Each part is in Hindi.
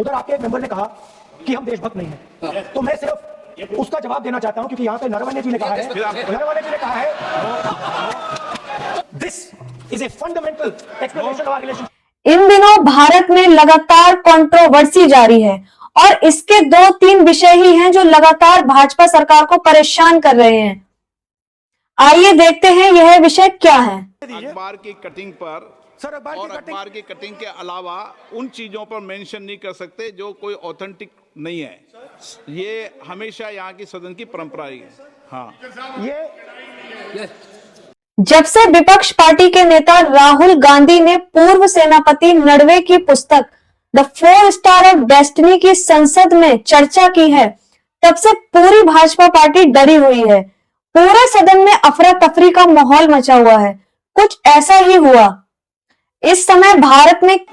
उधर आपके एक मेंबर ने कहा कि हम देशभक्त नहीं हैं, तो मैं सिर्फ उसका जवाब देना चाहता हूं, क्योंकि यहाँ पे नरवणे जी ने कहा है, this is a fundamental explanation of our relation. इन दिनों भारत में लगातार कंट्रोवर्सी जारी है और इसके 2-3 विषय ही हैं जो लगातार भाजपा सरकार को परेशान कर रहे हैं। आइए देखते हैं यह विषय क्या है। अखबार की कटिंग पर सर, अखबार की कटिंग के अलावा उन चीजों पर मेंशन नहीं कर सकते जो कोई ऑथेंटिक नहीं है। ये हमेशा यहाँ की सदन की परंपरा है। हाँ, ये जब से विपक्ष पार्टी के नेता राहुल गांधी ने पूर्व सेनापति नरवणे की पुस्तक द 4 स्टार ऑफ डेस्टिनी की संसद में चर्चा की है, तब से पूरी भाजपा पार्टी डरी हुई है। पूरे सदन में अफरा तफरी का माहौल मचा हुआ है। कुछ ऐसा ही हुआ। इस समय भारत में यदि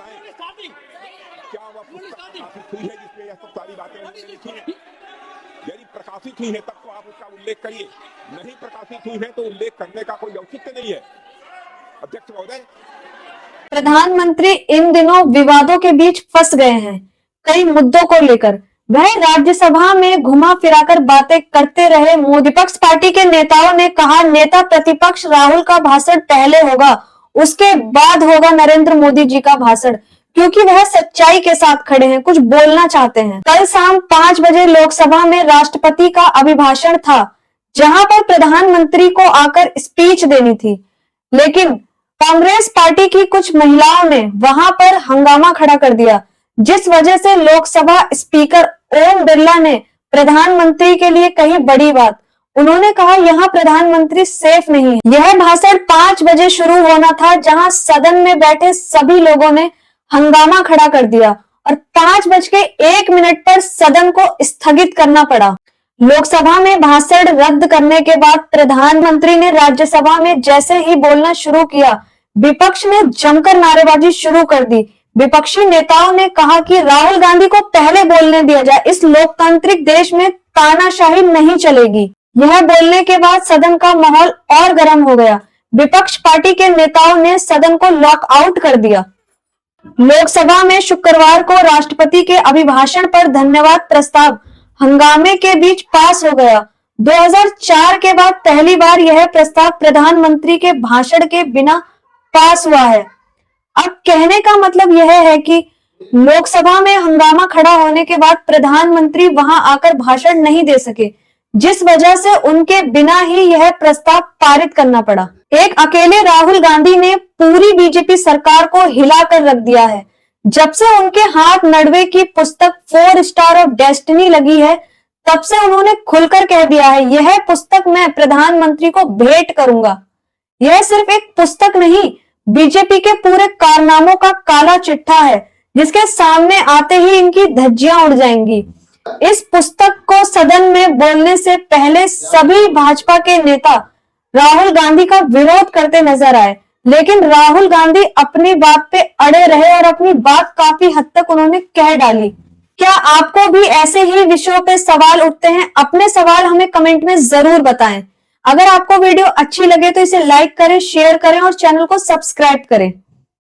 प्रकाशित हुई है तब तो आप उसका उल्लेख करिए, नहीं प्रकाशित हुई है तो उल्लेख करने का कोई औचित्य नहीं है। अध्यक्ष महोदय, प्रधानमंत्री इन दिनों विवादों के बीच फंस गए हैं। कई मुद्दों को लेकर वह राज्यसभा में घुमा फिराकर बातें करते रहे। विपक्ष पार्टी के नेताओं ने कहा, नेता प्रतिपक्ष राहुल का भाषण पहले होगा, उसके बाद होगा नरेंद्र मोदी जी का भाषण, क्योंकि वह सच्चाई के साथ खड़े हैं, कुछ बोलना चाहते हैं। कल शाम 5 बजे लोकसभा में राष्ट्रपति का अभिभाषण था, जहां पर प्रधानमंत्री को आकर स्पीच देनी थी, लेकिन कांग्रेस पार्टी की कुछ महिलाओं ने वहां पर हंगामा खड़ा कर दिया, जिस वजह से लोकसभा स्पीकर ओम बिरला ने प्रधानमंत्री के लिए कही बड़ी बात। उन्होंने कहा, यहाँ प्रधानमंत्री सेफ नहीं है। यह भाषण 5 बजे शुरू होना था, जहां सदन में बैठे सभी लोगों ने हंगामा खड़ा कर दिया और 5:01 पर सदन को स्थगित करना पड़ा। लोकसभा में भाषण रद्द करने के बाद प्रधानमंत्री ने राज्यसभा में जैसे ही बोलना शुरू किया, विपक्ष ने जमकर नारेबाजी शुरू कर दी। विपक्षी नेताओं ने कहा कि राहुल गांधी को पहले बोलने दिया जाए, इस लोकतांत्रिक देश में तानाशाही नहीं चलेगी। यह बोलने के बाद सदन का माहौल और गर्म हो गया। विपक्ष पार्टी के नेताओं ने सदन को लॉकआउट कर दिया। लोकसभा में शुक्रवार को राष्ट्रपति के अभिभाषण पर धन्यवाद प्रस्ताव हंगामे के बीच पास हो गया। 2004 के बाद पहली बार यह प्रस्ताव प्रधानमंत्री के भाषण के बिना पास हुआ है। अब कहने का मतलब यह है कि लोकसभा में हंगामा खड़ा होने के बाद प्रधानमंत्री वहां आकर भाषण नहीं दे सके, जिस वजह से उनके बिना ही यह प्रस्ताव पारित करना पड़ा। एक अकेले राहुल गांधी ने पूरी बीजेपी सरकार को हिलाकर रख दिया है। जब से उनके हाथ नरवणे की पुस्तक 4 स्टार ऑफ डेस्टिनी लगी है, तब से उन्होंने खुलकर कह दिया है, यह पुस्तक मैं प्रधानमंत्री को भेंट करूंगा। यह सिर्फ एक पुस्तक नहीं, बीजेपी के पूरे कारनामों का काला चिट्ठा है, जिसके सामने आते ही इनकी धज्जियां उड़ जाएंगी। इस पुस्तक को सदन में बोलने से पहले सभी भाजपा के नेता राहुल गांधी का विरोध करते नजर आए, लेकिन राहुल गांधी अपनी बात पे अड़े रहे और अपनी बात काफी हद तक उन्होंने कह डाली। क्या आपको भी ऐसे ही विषयों पे सवाल उठते हैं? अपने सवाल हमें कमेंट में जरूर बताएं। अगर आपको वीडियो अच्छी लगे तो इसे लाइक करें, शेयर करें और चैनल को सब्सक्राइब करें।